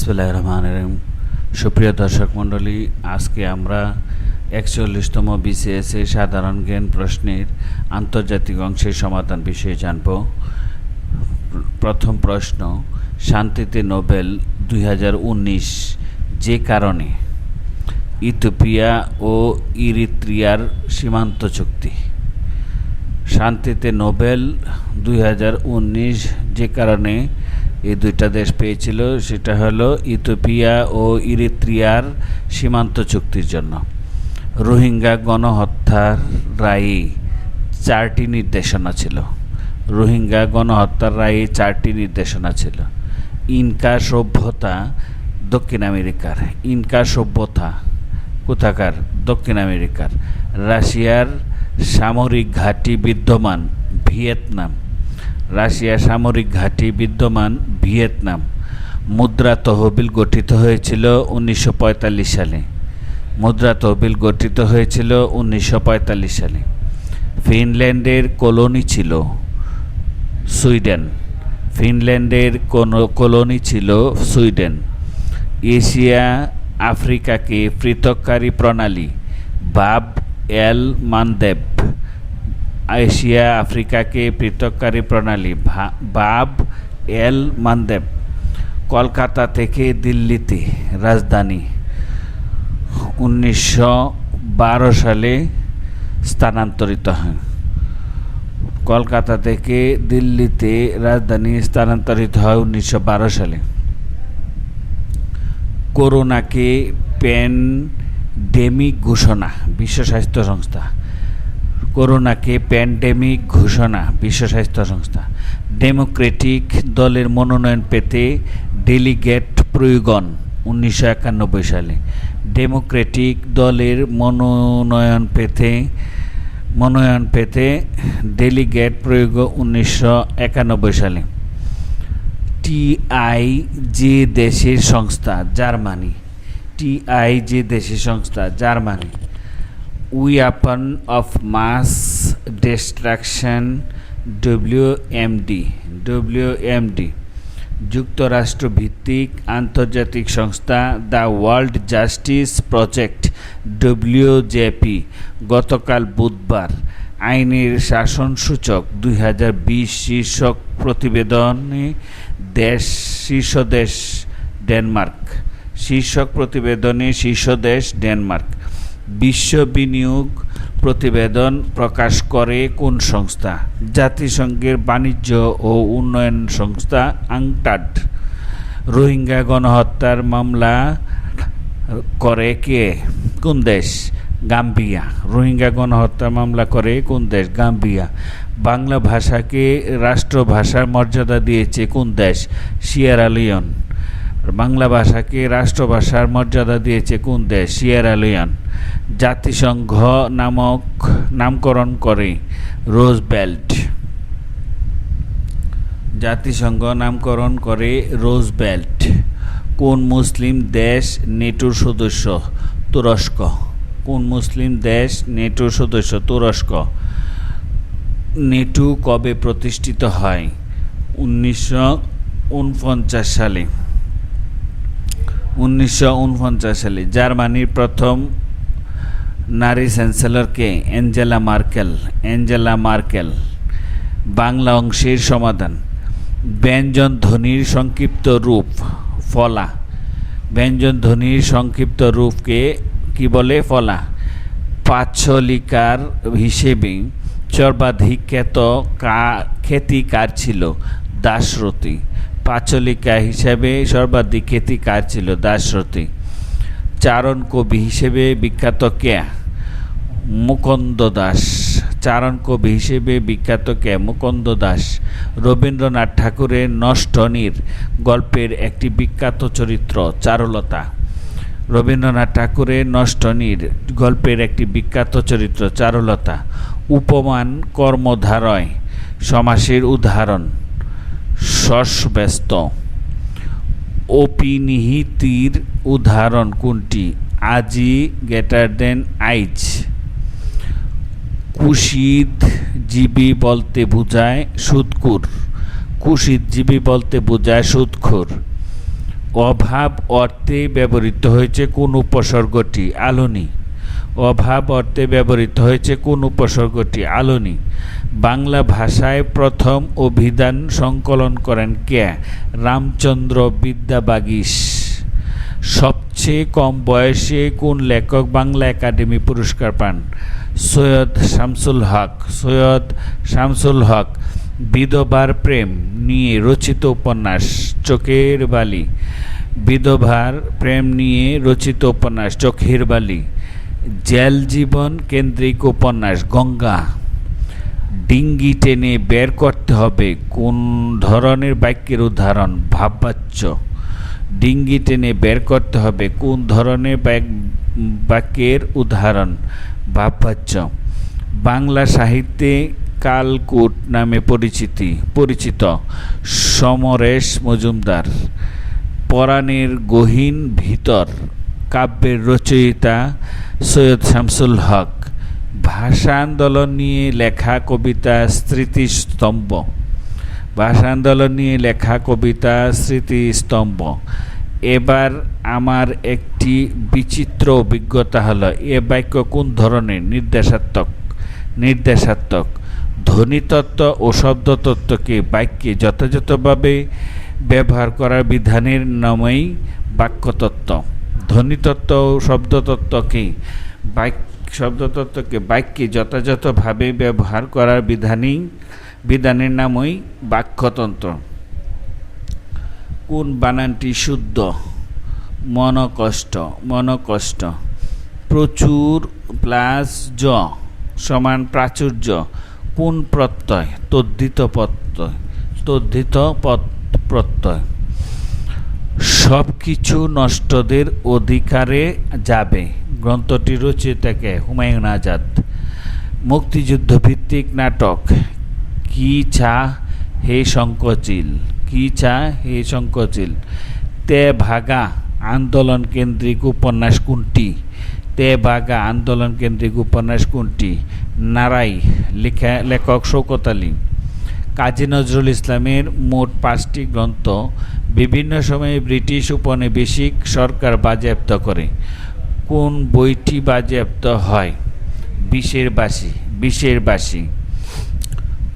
বিসমিল্লাহির রহমানির রহিম। সুপ্রিয় দর্শক মণ্ডলী, আজকে আমরা ৪১তম বিসিএস সাধারণ জ্ঞান প্রশ্নের আন্তর্জাতিক অংশের সমাধান বিষয়ে জানব। প্রথম প্রশ্ন, শান্তিতে নোবেল ২০১৯ যে কারণে? ইথিওপিয়া ও ইরিত্রিয়ার সীমান্ত চুক্তি। শান্তিতে নোবেল ২০১৯ যে কারণে এই দুইটা দেশ পেয়েছিল সেটা হলো ইথিওপিয়া ও ইরিত্রিয়ার সীমান্ত চুক্তির জন্য। রোহিঙ্গা গণহত্যার রায়ে ৪টি নির্দেশনা ছিল। রোহিঙ্গা গণহত্যার রায়ে ৪টি নির্দেশনা ছিল। ইনকা সভ্যতা দক্ষিণ আমেরিকার। ইনকা সভ্যতা কোথাকার? দক্ষিণ আমেরিকার। রাশিয়ার সামরিক ঘাঁটি বিদ্যমান ভিয়েতনাম। রাশিয়ার সামরিক ঘাঁটি বিদ্যমান ভিয়েতনাম। মুদ্রা তহবিল গঠিত হয়েছিল ১৯৪৫ সালে। মুদ্রা তহবিল গঠিত হয়েছিল ১৯৪৫ সালে। ফিনল্যান্ডের কলোনি ছিল সুইডেন। ফিনল্যান্ডের কলোনি ছিল সুইডেন। এশিয়া আফ্রিকাকে পৃথককারী প্রণালী বাব এল মানদেব। এশিয়া আফ্রিকাকে পৃথককারী প্রণালী বাব এল মানদেব। কলকাতা থেকে দিল্লিতে রাজধানী ১৯১২ সালে স্থানান্তরিত হয়। কলকাতা থেকে দিল্লিতে রাজধানী স্থানান্তরিত হয় ১৯১২ সালে। করোনাকে প্যান্ডেমিক ঘোষণা বিশ্ব স্বাস্থ্য সংস্থা। করোনাকে প্যান্ডেমিক ঘোষণা বিশ্ব স্বাস্থ্য সংস্থা। ডেমোক্রেটিক দলের মনোনয়ন পেতে ডেলিগেট প্রয়োজন ১৯৯১ সালে। ডেমোক্রেটিক দলের মনোনয়ন পেতে ডেলিগেট প্রয়োগ ১৯৯১ সালে। টিআই যে দেশের সংস্থা? জার্মানি। টিআই যে দেশের সংস্থা? Germany. Weapon of mass destruction WMD. যুক্তরাষ্ট্র ভিত্তিক আন্তর্জাতিক সংস্থা the World Justice Project WJP গতকাল বুধবার আইনের শাসন সূচক ২০২০ শীর্ষক প্রতিবেদনে শীর্ষ দেশ ডেনমার্ক। বিশ্ব বিনিয়োগ প্রতিবেদন প্রকাশ করে কোন সংস্থা? জাতিসংঘের বাণিজ্য ও উন্নয়ন সংস্থা আংটাড। রোহিঙ্গা গণহত্যার মামলা করে কে? কোন দেশ? গাম্বিয়া। রোহিঙ্গা গণহত্যার মামলা করে কোন দেশ? গাম্বিয়া। বাংলা ভাষাকে রাষ্ট্রভাষার মর্যাদা দিয়েছে কোন দেশ? Sierra Leone. বাংলা ভাষাকে রাষ্ট্রভাষার মর্যাদা দিয়েছে কোন দেশ? Sierra Leone. জাতিসংঘ নামকরণ করে রোজভেল্ট। জাতিসংঘ নামকরণ করে রোজভেল্ট। কোন মুসলিম দেশ নেটোর সদস্য? তুরস্ক। কোন মুসলিম দেশ নেটোর সদস্য? তুরস্ক। নেটো কবে প্রতিষ্ঠিত হয়? ১৯৪৯ সালে। ১৯৪৯ সালে। জার্মানির প্রথম নারী চ্যান্সেলর কে? Angela Merkel. বাংলা অংশের সমাধান। ব্যঞ্জন ধ্বনির সংক্ষিপ্ত রূপ? ফলা। ব্যঞ্জন ধ্বনির সংক্ষিপ্ত রূপকে কি বলে? ফলা। পাঁচলিকার হিসেবে সর্বাধিক খ্যাতি কার ছিল? দাশরথী। পাঁচলিকা হিসেবে সর্বাধিক খ্যাতি কার ছিল? দাশরথী। চারণ কবি হিসেবে বিখ্যাত কে? মুকুন্দ দাস। চারণ কবি হিসেবে বিখ্যাত কে? মুকুন্দ দাস। রবীন্দ্রনাথ ঠাকুরের নষ্টনীড় গল্পের একটি বিখ্যাত চরিত্র? চারুলতা। রবীন্দ্রনাথ ঠাকুরের নষ্টনীড় গল্পের একটি বিখ্যাত চরিত্র? চারুলতা। উপমান কর্মধারয় সমাসের উদাহরণ? শশব্যস্ত। অপিনিহিতির উদাহরণ কোনটি? আজি গ্রেটার দেন আইজ। কুশীদজীবী বলতে বোঝায় সুদখোর। কুশীদজীবী বলতে বোঝায় সুদখোর। অভাব অর্থে ব্যবহৃত হয়েছে কোন উপসর্গটি? আলোনি। অভাব অর্থে ব্যবহৃত হয়েছে কোন উপসর্গটি? আলোনি। বাংলা ভাষায় প্রথম অভিধান সংকলন করেন কে? রামচন্দ্র বিদ্যাবাগীশ। সবচেয়ে কম বয়সে কোন লেখক বাংলা একাডেমি পুরস্কার পান? সৈয়দ শামসুল হক। সৈয়দ শামসুল হক। বিধবার প্রেম নিয়ে রচিত উপন্যাস চোখের বালি। বিধবার প্রেম নিয়ে রচিত উপন্যাস চোখের বালি। জেল জীবন কেন্দ্রিক উপন্যাস গঙ্গা। ডিঙ্গি টেনে বের করতে হবে কোন ধরনের বাক্যের উদাহরণ? ভাববাচ্য। ডিঙ্গি টেনে বের করতে হবে কোন ধরনের বাক্যের উদাহরণ? ভাববাচ্য। বাংলা সাহিত্যে কালকূট নামে পরিচিত সমরেশ মজুমদার। পরাণের গহীন ভিতর কাব্যের রচয়িতা সৈয়দ শামসুল হক। ভাষা আন্দোলন নিয়ে লেখা কবিতা স্মৃতিস্তম্ভ। ভাষা আন্দোলন নিয়ে লেখা কবিতা স্মৃতিস্তম্ভ। এবার আমার একটি বিচিত্র অভিজ্ঞতা হলো, এ বাক্য কোন ধরনের? নির্দেশাত্মক। ধ্বনিতত্ত্ব ও শব্দতত্ত্বকে বাক্যে যথাযথভাবে ব্যবহার করার বিধানের নামই বাক্যতত্ত্ব। ধ্বনিতত্ত্ব ও শব্দতত্ত্বকে বাক্যে যথাযথভাবে ব্যবহার করার বিধানের নামই বাক্যতন্ত্র। কোন বানানটি শুদ্ধ? মনকষ্ট। প্রচুর প্লাস জ সমান প্রাচুর্য কোন প্রত্যয়? তদ্ধিত প্রত্যয়। সব কিছু নষ্টদের অধিকারে যাবে গ্রন্থটি রচয়িতাকে? হুমায়ুন আজাদ। মুক্তিযুদ্ধ ভিত্তিক নাটক কি চা হে শঙ্কচিল। তে ভাগা আন্দোলন কেন্দ্রিক উপন্যাস কোনটি? নারাই। লেখক শওকত আলী। কাজী নজরুল ইসলামের মোট 5টি গ্রন্থ বিভিন্ন সময়ে ব্রিটিশ উপনিবেশিক সরকার বাজেয়াপ্ত করে। কোন বইটি বাজেয়াপ্ত হয়? বিষের বাঁশি।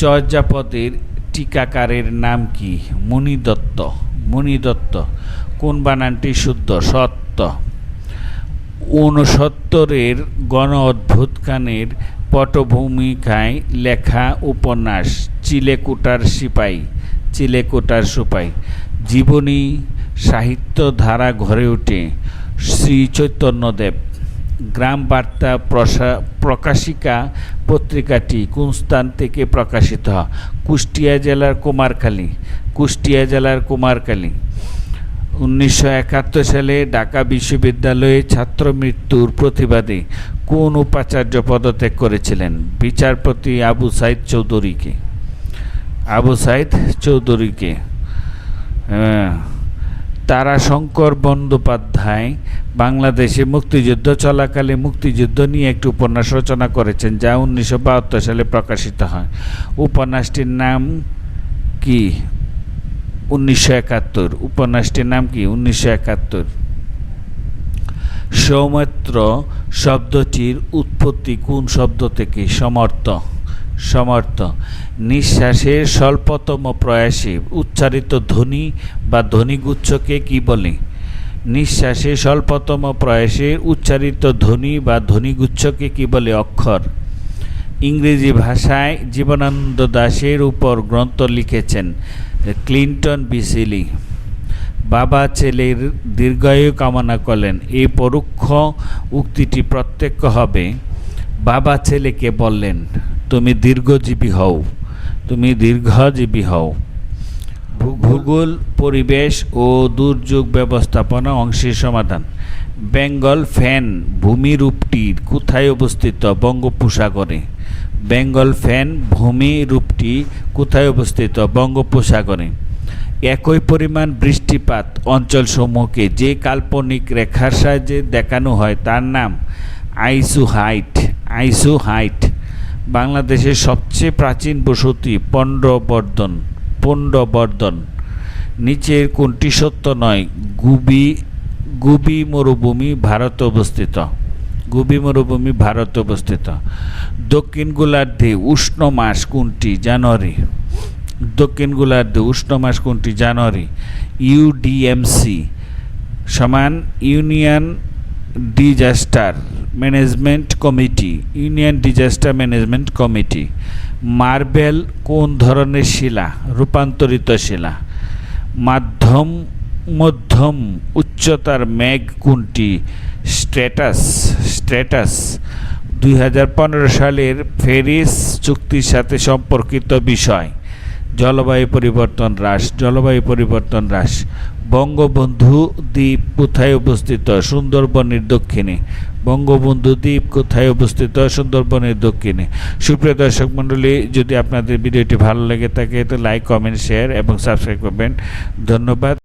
চর্যাপদের টিকাকারের নাম কি? মুনি দত্ত। কোন বানানটি শুদ্ধ? সত্য। 69 গণ অভ্যুত্থানের পটভূমিকায় লেখা উপন্যাস চিলেকোঠার সিপাই। জীবনী সাহিত্য ধারা গড়ে ওঠে শ্রী চৈতন্যদেব। গ্রাম বার্তা প্রকাশিকা পত্রিকাটি কোন স্থান থেকে প্রকাশিত হয়? কুষ্টিয়া জেলার কুমারখালী। 1971 সালে ঢাকা বিশ্ববিদ্যালয়ে ছাত্র মৃত্যুর প্রতিবাদে কোন উপাচার্য পদত্যাগ করেছিলেন? বিচারপতি আবু সাইদ চৌধুরীকে। তারাশঙ্কর বন্দ্যোপাধ্যায় বাংলাদেশে মুক্তিযুদ্ধ চলাকালে মুক্তিযুদ্ধ নিয়ে একটি উপন্যাস রচনা করেছেন যা 1972 সালে প্রকাশিত হয়। উপন্যাসটির নাম কি? 1971। সৌমিত্র শব্দটির উৎপত্তি কোন শব্দ থেকে? সমর্থ। নিঃশ্বাসের স্বল্পতম প্রয়াসে উচ্চারিত ধ্বনি বা ধ্বনিগুচ্ছকে কি বলে? নিঃশ্বাসের স্বল্পতম প্রয়াসে উচ্চারিত ধ্বনি বা ধ্বনিগুচ্ছকে কি বলে? অক্ষর। ইংরেজি ভাষায় জীবনানন্দ দাশের উপর গ্রন্থ লিখেছেন ক্লিন্টন বি সিলি। বাবা ছেলের দীর্ঘায়ু কামনা করলেন, এই পরোক্ষ উক্তিটি প্রত্যক্ষ হবে। বাবা ছেলেকে বললেন, তুমি দীর্ঘজীবী হও। ভূগোল, পরিবেশ ও দুর্যোগ ব্যবস্থাপনা অংশের সমাধান। বেঙ্গল ফ্যান ভূমিরূপটি কোথায় অবস্থিত? বঙ্গোপসাগরে। বেঙ্গল ফ্যান ভূমিরূপটি কোথায় অবস্থিত? বঙ্গোপসাগরে। একই পরিমাণ বৃষ্টিপাত অঞ্চলসমূহকে যে কাল্পনিক রেখার সাহায্যে দেখানো হয় তার নাম আইসোহাইট। বাংলাদেশের সবচেয়ে প্রাচীন বসতি পণ্ডবর্ধন। নিচের কোনটি সত্য নয়? গুবি গুবি মরুভূমি ভারতে অবস্থিত। গুবি মরুভূমি ভারতে অবস্থিত। দক্ষিণ গোলার্ধে উষ্ণ মাস কোনটি? জানুয়ারি। দক্ষিণ গোলার্ধে উষ্ণ মাস কোনটি? জানুয়ারি। ইউডিএমসি সমান union disaster management committee. Union disaster management committee. Marble কোন ধরনের শিলা? রূপান্তরিত শিলা। মধ্যম উচ্চতার মেঘ কোনটি? স্ট্র্যাটাস। 2015 সালের প্যারিস চুক্তির সাথে সম্পর্কিত বিষয়। জলবায়ু পরিবর্তন হ্রাস। বঙ্গবন্ধু দ্বীপ কোথায় অবস্থিত? সুন্দরবনের দক্ষিণে। বঙ্গবন্ধু দ্বীপ কোথায় অবস্থিত? সুন্দরবনের দক্ষিণে। সুপ্রিয় দর্শক মণ্ডলী, যদি আপনাদের ভিডিওটি ভালো লেগে থাকে তো লাইক, কমেন্ট, শেয়ার এবং সাবস্ক্রাইব করবেন। ধন্যবাদ।